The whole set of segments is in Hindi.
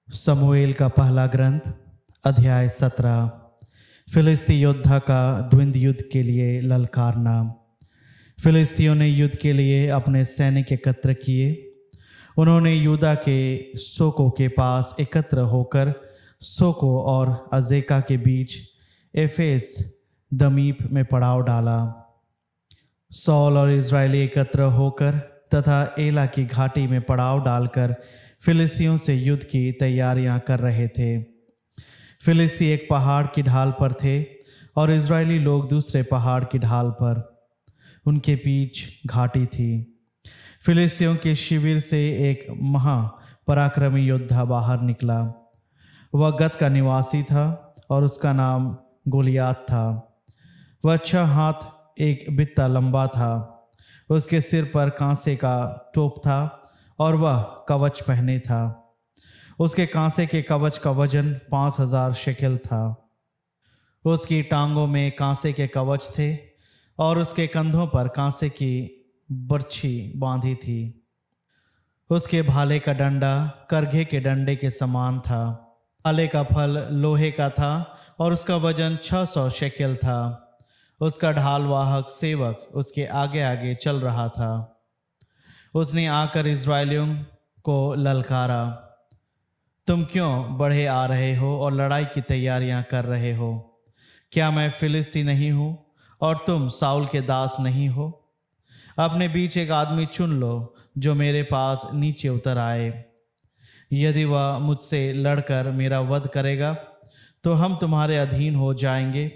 समूएल का पहला ग्रंथ अध्याय 17। फिलिस्ती योद्धा का द्वंद्व युद्ध के लिए ललकारना। फिलिस्तियों ने युद्ध के लिए अपने सैनिक एकत्र किए। उन्होंने यूदा के सोको के पास एकत्र होकर सोको और अजेका के बीच एफेस दमीप में पड़ाव डाला। सौल और इजरायली एकत्र होकर तथा एला की घाटी में पड़ाव डालकर फिलिस्तियों से युद्ध की तैयारियां कर रहे थे। फिलिस्ती एक पहाड़ की ढाल पर थे और इजरायली लोग दूसरे पहाड़ की ढाल पर। उनके बीच घाटी थी। फिलिस्तियों के शिविर से एक महापराक्रमी योद्धा बाहर निकला। वह गत का निवासी था और उसका नाम गोलियात था। वह 6 हाथ 1 बित्ता लंबा था। उसके सिर पर कांसे का टोप था और वह कवच पहने था। उसके कांसे के कवच का वजन 5000 शेकेल था। उसकी टांगों में कांसे के कवच थे और उसके कंधों पर कांसे की बर्छी बांधी थी। उसके भाले का डंडा करघे के डंडे के समान था। भाले का फल लोहे का था और उसका वजन 600 शेकेल था। उसका ढाल वाहक सेवक उसके आगे आगे चल रहा था। उसने आकर इजरायलियों को ललकारा, तुम क्यों बढ़े आ रहे हो और लड़ाई की तैयारियां कर रहे हो? क्या मैं फिलिस्ती नहीं हूँ और तुम साउल के दास नहीं हो? अपने बीच एक आदमी चुन लो जो मेरे पास नीचे उतर आए। यदि वह मुझसे लड़कर मेरा वध करेगा तो हम तुम्हारे अधीन हो जाएंगे,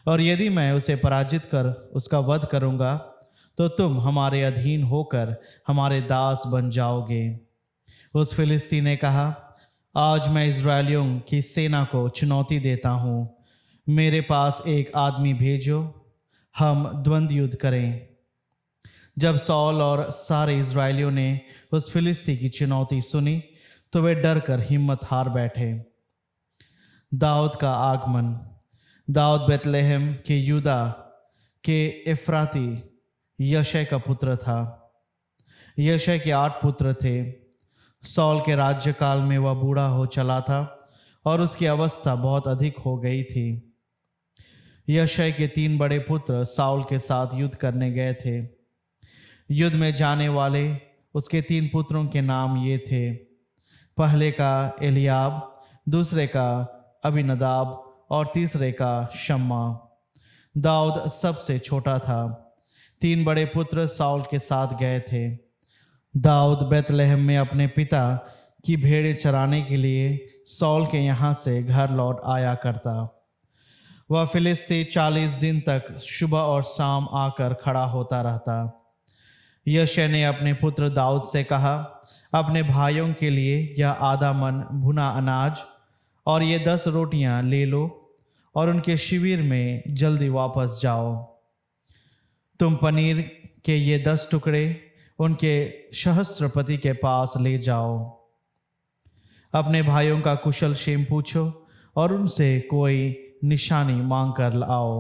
और यदि मैं उसे पराजित कर उसका वध करूंगा तो तुम हमारे अधीन होकर हमारे दास बन जाओगे। उस फिलिस्ती ने कहा, आज मैं इजरायलियों की सेना को चुनौती देता हूँ, मेरे पास एक आदमी भेजो, हम द्वंद्व युद्ध करें। जब सौल और सारे इजरायलियों ने उस फिलिस्ती की चुनौती सुनी तो वे डर कर हिम्मत हार बैठे। दाऊद का आगमन। दाऊद बेतलेहम के यूदा के एफ्राती यशै का पुत्र था। यशै के 8 पुत्र थे। सौल के राज्यकाल में वह बूढ़ा हो चला था और उसकी अवस्था बहुत अधिक हो गई थी। यशै के 3 बड़े पुत्र साउल के साथ युद्ध करने गए थे। युद्ध में जाने वाले उसके 3 पुत्रों के नाम ये थे, पहले का एलियाब, दूसरे का अबीनदाब और तीसरे का शम्मा। दाऊद सबसे छोटा था। 3 बड़े पुत्र साउल के साथ गए थे। दाऊद बेतलेहम में अपने पिता की भेड़ें चराने के लिए सौल के यहाँ से घर लौट आया करता। वह फिलिस्ती 40 दिन तक सुबह और शाम आकर खड़ा होता रहता। यशै ने अपने पुत्र दाऊद से कहा, अपने भाइयों के लिए यह आधा मन भुना अनाज और ये 10 रोटियां ले लो और उनके शिविर में जल्दी वापस जाओ। तुम पनीर के ये 10 टुकड़े उनके सहस्त्रपति के पास ले जाओ। अपने भाइयों का कुशल क्षेम पूछो और उनसे कोई निशानी मांग कर लाओ।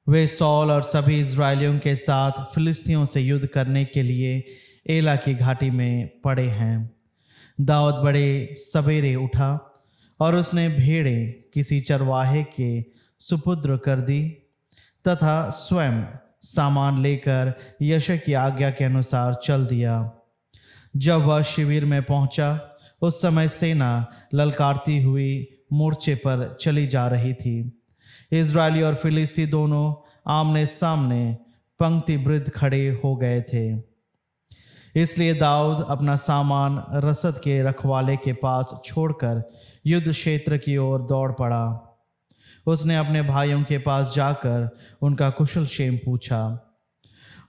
वे सौल और सभी इजरायलियों के साथ फिलिस्तियों से युद्ध करने के लिए एला की घाटी में पड़े हैं। दाऊद बड़े सवेरे उठा और उसने भेड़ें किसी चरवाहे के सुपुत्र कर दी तथा स्वयं सामान लेकर यशै की आज्ञा के अनुसार चल दिया। जब वह शिविर में पहुंचा उस समय सेना ललकारती हुई मोर्चे पर चली जा रही थी। इजरायली और फिलिस्ती दोनों आमने सामने पंक्तिबद्ध खड़े हो गए थे। इसलिए दाऊद अपना सामान रसद के रखवाले के पास छोड़कर युद्ध क्षेत्र की ओर दौड़ पड़ा। उसने अपने भाइयों के पास जाकर उनका कुशल क्षेम पूछा।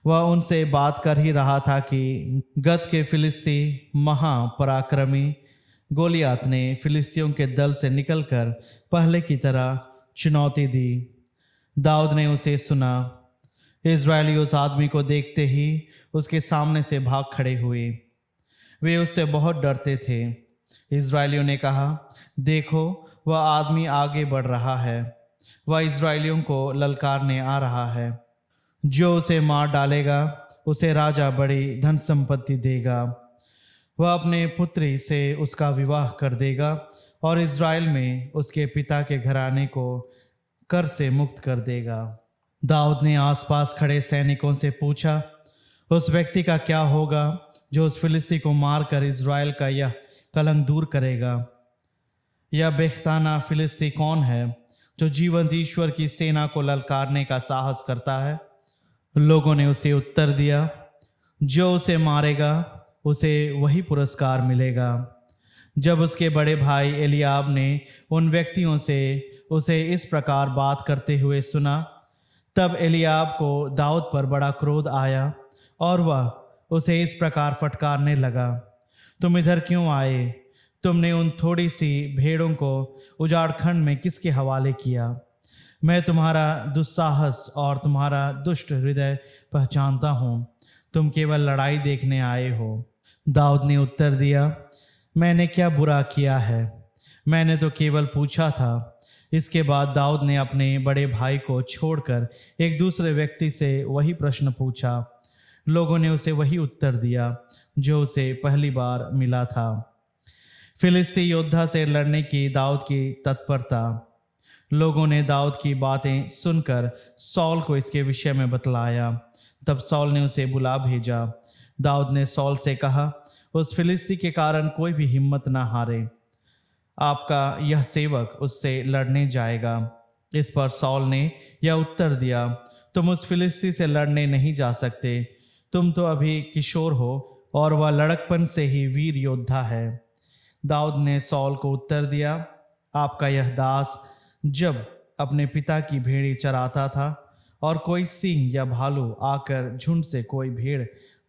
वह उनसे बात कर ही रहा था कि गत के फिलिस्ती महापराक्रमी गोलियात ने फिलिस्तियों के दल से निकलकर पहले की तरह चुनौती दी। दाऊद ने उसे सुना। इजरायली उस आदमी को देखते ही उसके सामने से भाग खड़े हुए। वे उससे बहुत डरते थे। इजरायलियों ने कहा, देखो वह आदमी आगे बढ़ रहा है, वह इजरायलियों को ललकारने आ रहा है। जो उसे मार डालेगा उसे राजा बड़ी धन संपत्ति देगा। वह अपने पुत्री से उसका विवाह कर देगा और इज़राइल में उसके पिता के घराने को कर से मुक्त कर देगा। दाऊद ने आसपास खड़े सैनिकों से पूछा, उस व्यक्ति का क्या होगा जो उस फिलिस्ती को मारकर इज़राइल का यह कलंक दूर करेगा? यह बेख्ताना फिलिस्ती कौन है जो जीवंत ईश्वर की सेना को ललकारने का साहस करता है? लोगों ने उसे उत्तर दिया, जो उसे मारेगा उसे वही पुरस्कार मिलेगा। जब उसके बड़े भाई एलियाब ने उन व्यक्तियों से उसे इस प्रकार बात करते हुए सुना, तब एलियाब को दाऊद पर बड़ा क्रोध आया और वह उसे इस प्रकार फटकारने लगा, तुम इधर क्यों आए? तुमने उन थोड़ी सी भेड़ों को उजाड़ खंड में किसके हवाले किया? मैं तुम्हारा दुस्साहस और तुम्हारा दुष्ट हृदय पहचानता हूँ। तुम केवल लड़ाई देखने आए हो। दाऊद ने उत्तर दिया, मैंने क्या बुरा किया है? मैंने तो केवल पूछा था। इसके बाद दाऊद ने अपने बड़े भाई को छोड़कर एक दूसरे व्यक्ति से वही प्रश्न पूछा। लोगों ने उसे वही उत्तर दिया जो उसे पहली बार मिला था। फिलिस्ती योद्धा से लड़ने की दाऊद की तत्परता। लोगों ने दाऊद की बातें सुनकर सौल को इसके विषय में बतलाया। तब सौल ने उसे बुला भेजा। दाऊद ने सौल से कहा, उस फिलिस्ती के कारण कोई भी हिम्मत ना हारे। आपका यह सेवक उससे लड़ने जाएगा। इस पर सौल ने यह उत्तर दिया, तुम उस फिलिस्ती से लड़ने नहीं जा सकते। तुम तो अभी किशोर हो और वह लड़कपन से ही वीर योद्धा है। दाऊद ने सौल को उत्तर दिया, आपका यह दास जब अपने पिता की भेड़ी चराता था और कोई सिंह या भालू आकर झुंड से कोई भेड़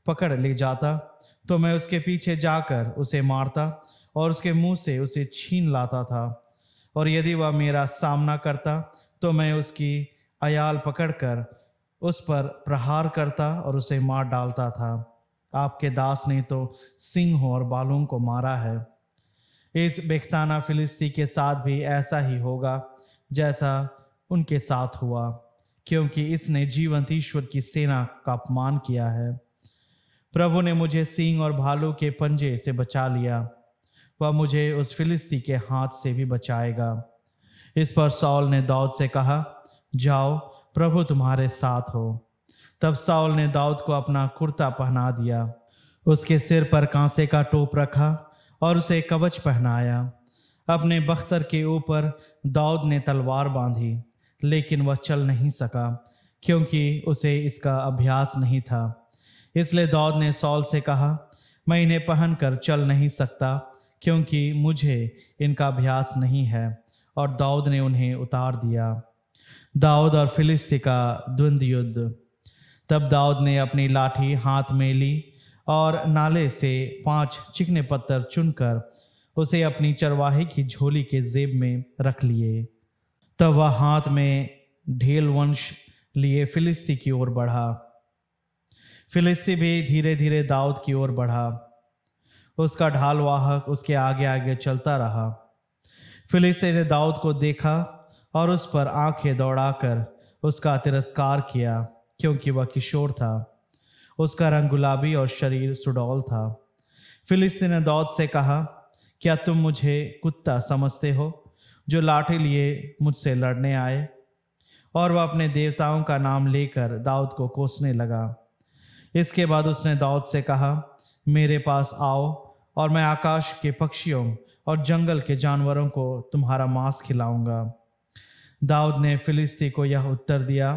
पकड़ ले जाता तो मैं उसके पीछे जाकर उसे मारता और उसके मुंह से उसे छीन लाता था, और यदि वह मेरा सामना करता तो मैं उसकी अयाल पकड़कर उस पर प्रहार करता और उसे मार डालता था। आपके दास ने तो सिंहों और बालों को मारा है। इस बेख्ताना फिलिस्ती के साथ भी ऐसा ही होगा जैसा उनके साथ हुआ, क्योंकि इसने जीवंत ईश्वर की सेना का अपमान किया है। प्रभु ने मुझे सिंह और भालू के पंजे से बचा लिया, वह मुझे उस फिलिस्ती के हाथ से भी बचाएगा। इस पर सौल ने दाऊद से कहा, जाओ, प्रभु तुम्हारे साथ हो। तब सौल ने दाऊद को अपना कुर्ता पहना दिया, उसके सिर पर कांसे का टोप रखा और उसे कवच पहनाया। अपने बख्तर के ऊपर दाऊद ने तलवार बांधी, लेकिन वह चल नहीं सका क्योंकि उसे इसका अभ्यास नहीं था। इसलिए दाऊद ने सौल से कहा, मैं इन्हें पहनकर चल नहीं सकता क्योंकि मुझे इनका अभ्यास नहीं है, और दाऊद ने उन्हें उतार दिया। दाऊद और फिलिस्ती का द्वंद्व युद्ध। तब दाऊद ने अपनी लाठी हाथ में ली और नाले से 5 चिकने पत्थर चुनकर उसे अपनी चरवाहे की झोली के जेब में रख लिए। तब वह हाथ में ढेल वंश लिए फिलिस्ती की ओर बढ़ा। फिलिस्ती भी धीरे धीरे दाऊद की ओर बढ़ा। उसका ढाल वाहक उसके आगे आगे चलता रहा। फिलिस्ती ने दाऊद को देखा और उस पर आंखें दौड़ाकर उसका तिरस्कार किया, क्योंकि वह किशोर था। उसका रंग गुलाबी और शरीर सुडौल था। फिलिस्ती ने दाऊद से कहा, क्या तुम मुझे कुत्ता समझते हो जो लाठी लिए मुझसे लड़ने आए? और वह अपने देवताओं का नाम लेकर दाऊद को कोसने लगा। इसके बाद उसने दाऊद से कहा, मेरे पास आओ और मैं आकाश के पक्षियों और जंगल के जानवरों को तुम्हारा मांस खिलाऊंगा। दाऊद ने फिलिस्ती को यह उत्तर दिया,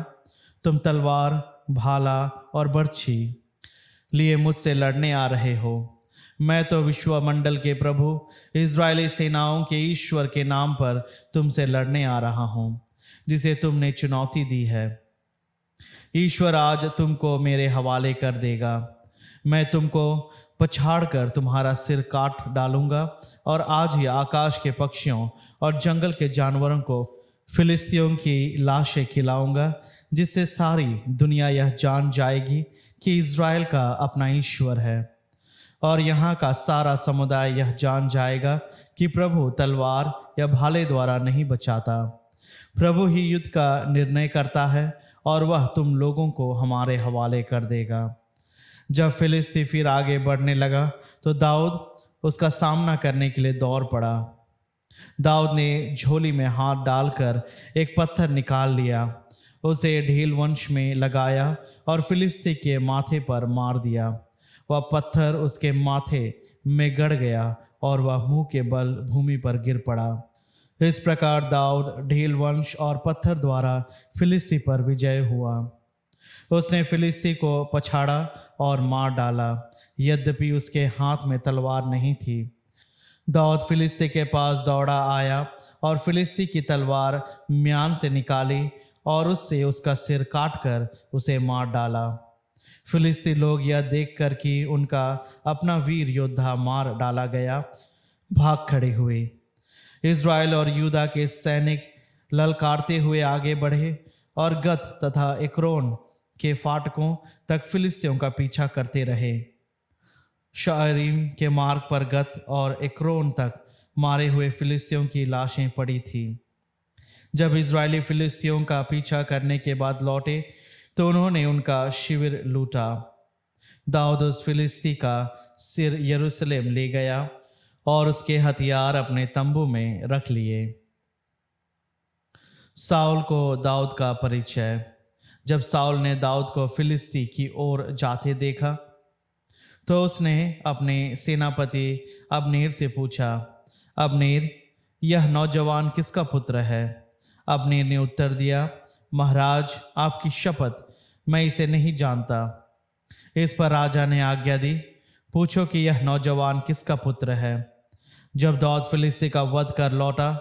तुम तलवार, भाला और बर्छी लिए मुझसे लड़ने आ रहे हो। मैं तो विश्वमंडल के प्रभु इज़राइली सेनाओं के ईश्वर के नाम पर तुमसे लड़ने आ रहा हूँ, जिसे तुमने चुनौती दी है। ईश्वर आज तुमको मेरे हवाले कर देगा। मैं तुमको पछाड़कर तुम्हारा सिर काट डालूंगा और आज ही आकाश के पक्षियों और जंगल के जानवरों को फिलिस्तियों की लाशें खिलाऊंगा, जिससे सारी दुनिया यह जान जाएगी कि इज़राइल का अपना ईश्वर है, और यहाँ का सारा समुदाय यह जान जाएगा कि प्रभु तलवार या भाले द्वारा नहीं बचाता। प्रभु ही युद्ध का निर्णय करता है और वह तुम लोगों को हमारे हवाले कर देगा। जब फिलिस्ती फिर आगे बढ़ने लगा तो दाऊद उसका सामना करने के लिए दौड़ पड़ा। दाऊद ने झोली में हाथ डालकर एक पत्थर निकाल लिया, उसे ढील वंश में लगाया और फिलिस्ती के माथे पर मार दिया। वह पत्थर उसके माथे में गड़ गया और वह मुंह के बल भूमि पर गिर पड़ा। इस प्रकार दाऊद ढील वंश और पत्थर द्वारा फिलिस्ती पर विजय हुआ। उसने फिलिस्ती को पछाड़ा और मार डाला, यद्यपि उसके हाथ में तलवार नहीं थी। दाऊद फिलिस्ती के पास दौड़ा आया और फिलिस्ती की तलवार म्यान से निकाली और उससे उसका सिर काटकर उसे मार डाला। फिलिस्ती लोग यह देखकर कि उनका अपना वीर योद्धा मार डाला गया, भाग खड़े हुए। इज़राइल और यूदा के सैनिक ललकारते हुए आगे बढ़े और गत तथा एक्रोन के फाटकों तक फिलिस्तियों का पीछा करते रहे। शारीम के मार्ग पर गत और एक्रोन तक मारे हुए फिलिस्तियों की लाशें पड़ी थीं। जब इज़राइली फिलिस्तियों का पीछा करने के बाद लौटे तो उन्होंने उनका शिविर लूटा। दाऊद उस फिलिस्ती का सिर यरूशलेम ले गया और उसके हथियार अपने तंबू में रख लिए। साउल को दाऊद का परिचय। जब साउल ने दाऊद को फिलिस्ती की ओर जाते देखा तो उसने अपने सेनापति अब्नेर से पूछा, अब्नेर, यह नौजवान किसका पुत्र है? अब्नेर ने उत्तर दिया, महाराज, आपकी शपथ, मैं इसे नहीं जानता। इस पर राजा ने आज्ञा दी, पूछो कि यह नौजवान किसका पुत्र है। जब दाऊद फिलिस्ती का वध कर लौटा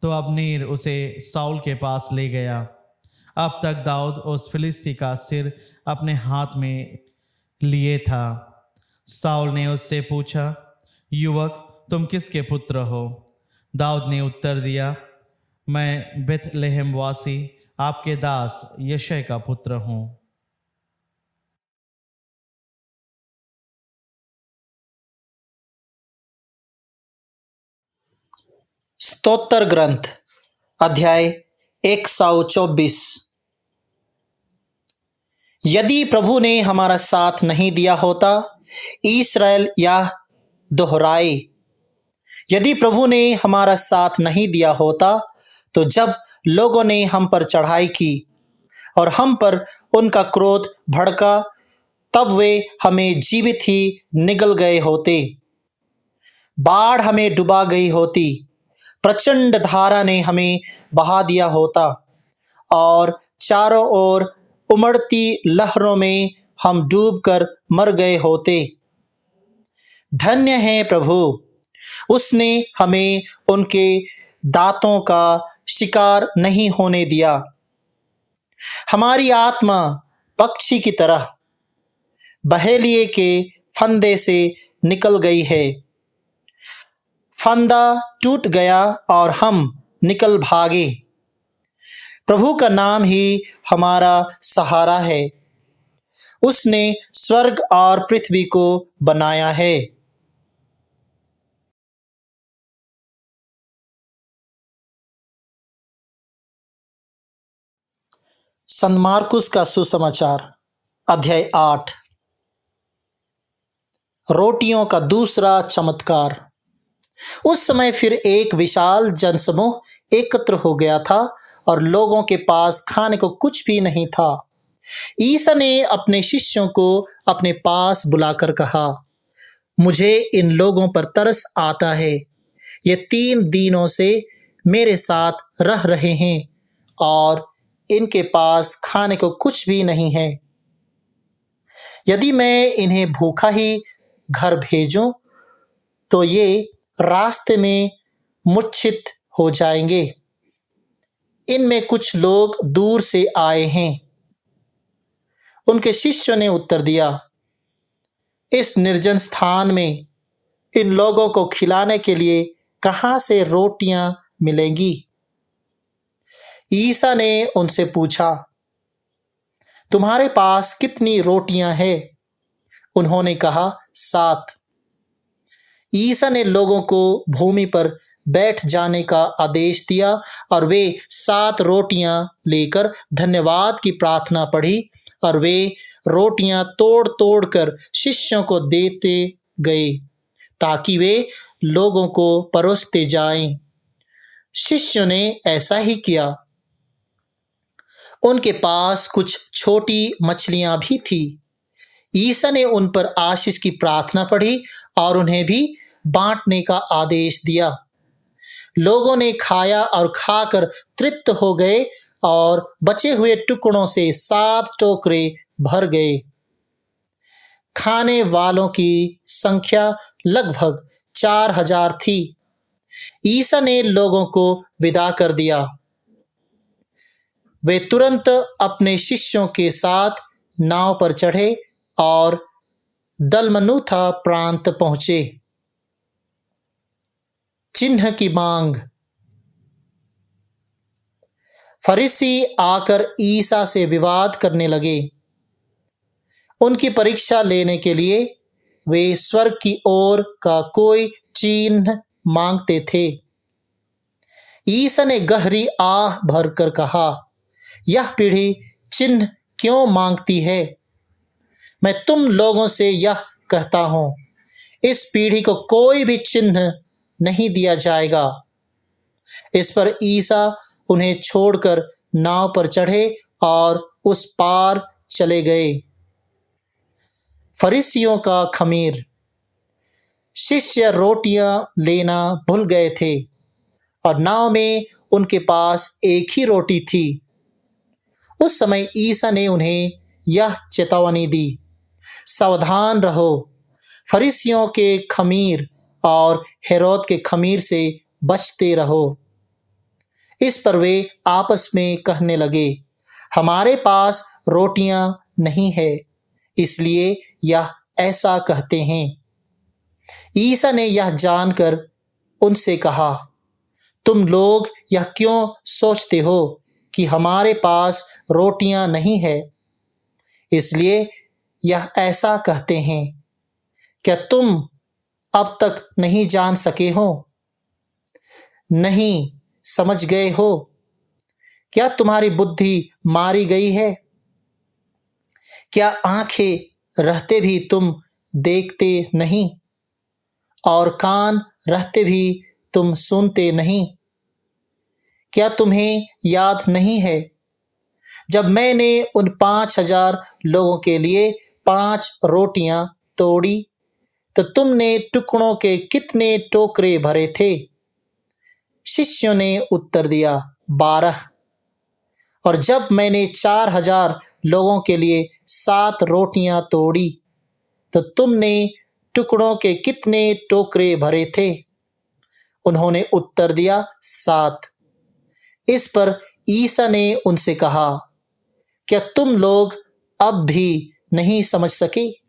तो अब्नेर उसे साउल के पास ले गया। अब तक दाऊद उस फिलिस्ती का सिर अपने हाथ में लिए था। साउल ने उससे पूछा, युवक, तुम किसके पुत्र हो? दाऊद ने उत्तर दिया, मैं बेथलेहम वासी आपके दास यशय का पुत्र हूँ। स्तोत्र ग्रंथ अध्याय 124। यदि प्रभु ने हमारा साथ नहीं दिया होता, इस्राएल यह दोहराए। यदि प्रभु ने हमारा साथ नहीं दिया होता, तो जब लोगों ने हम पर चढ़ाई की और हम पर उनका क्रोध भड़का, तब वे हमें जीवित ही निगल गए होते। बाढ़ हमें डुबा गई होती, प्रचंड धारा ने हमें बहा दिया होता और चारों ओर उमड़ती लहरों में हम डूबकर मर गए होते। धन्य है प्रभु, उसने हमें उनके दांतों का शिकार नहीं होने दिया। हमारी आत्मा पक्षी की तरह बहेलिए के फंदे से निकल गई है। फंदा टूट गया और हम निकल भागे। प्रभु का नाम ही हमारा सहारा है। उसने स्वर्ग और पृथ्वी को बनाया है। संत मार्कुस का सुसमाचार अध्याय 8। रोटियों का दूसरा चमत्कार। उस समय फिर एक विशाल जनसमूह एकत्र हो गया था और लोगों के पास खाने को कुछ भी नहीं था। ईसा ने अपने शिष्यों को अपने पास बुलाकर कहा, मुझे इन लोगों पर तरस आता है। ये 3 दिनों से मेरे साथ रह रहे हैं और इनके पास खाने को कुछ भी नहीं है। यदि मैं इन्हें भूखा ही घर भेजूं, तो ये रास्ते में मूर्छित हो जाएंगे। इनमें कुछ लोग दूर से आए हैं। उनके शिष्यों ने उत्तर दिया, इस निर्जन स्थान में इन लोगों को खिलाने के लिए कहां से रोटियां मिलेंगी? ईसा ने उनसे पूछा, तुम्हारे पास कितनी रोटियां हैं? उन्होंने कहा, 7। ईसा ने लोगों को भूमि पर बैठ जाने का आदेश दिया और वे 7 रोटियां लेकर धन्यवाद की प्रार्थना पढ़ी और वे रोटियां तोड़ तोड़ कर शिष्यों को देते गए ताकि वे लोगों को परोसते जाएं। शिष्यों ने ऐसा ही किया। उनके पास कुछ छोटी मछलियां भी थी। ईसा ने उन पर आशीष की प्रार्थना पढ़ी और उन्हें भी बांटने का आदेश दिया। लोगों ने खाया और खाकर तृप्त हो गए और बचे हुए टुकड़ों से 7 टोकरे भर गए। खाने वालों की संख्या लगभग 4000 थी। ईसा ने लोगों को विदा कर दिया। वे तुरंत अपने शिष्यों के साथ नाव पर चढ़े और दलमनूथा प्रांत पहुंचे। चिन्ह की मांग। फरीसी आकर ईसा से विवाद करने लगे। उनकी परीक्षा लेने के लिए वे स्वर्ग की ओर का कोई चिन्ह मांगते थे। ईसा ने गहरी आह भरकर कहा, यह पीढ़ी चिन्ह क्यों मांगती है? मैं तुम लोगों से यह कहता हूं, इस पीढ़ी को कोई भी चिन्ह नहीं दिया जाएगा। इस पर ईसा उन्हें छोड़कर नाव पर चढ़े और उस पार चले गए। फरीसियों का खमीर। शिष्य रोटियां लेना भूल गए थे और नाव में उनके पास एक ही रोटी थी। उस समय ईसा ने उन्हें यह चेतावनी दी, सावधान रहो, फरीसियों के खमीर और हेरोद के खमीर से बचते रहो। इस पर वे आपस में कहने लगे, हमारे पास रोटियां नहीं है, इसलिए यह ऐसा कहते हैं। ईसा ने यह जानकर उनसे कहा, तुम लोग यह क्यों सोचते हो कि हमारे पास रोटियां नहीं है? इसलिए यह ऐसा कहते हैं। क्या तुम अब तक नहीं जान सके हो? नहीं समझ गए हो? क्या तुम्हारी बुद्धि मारी गई है? क्या आंखें रहते भी तुम देखते नहीं और कान रहते भी तुम सुनते नहीं? क्या तुम्हें याद नहीं है जब मैंने उन 5000 लोगों के लिए 5 रोटियां तोड़ी तो तुमने टुकड़ों के कितने टोकरे भरे थे? शिष्यों ने उत्तर दिया, 12। और जब मैंने 4000 लोगों के लिए 7 रोटियां तोड़ी तो तुमने टुकड़ों के कितने टोकरे भरे थे? उन्होंने उत्तर दिया, 7। इस पर ईसा ने उनसे कहा, क्या तुम लोग अब भी नहीं समझ सके?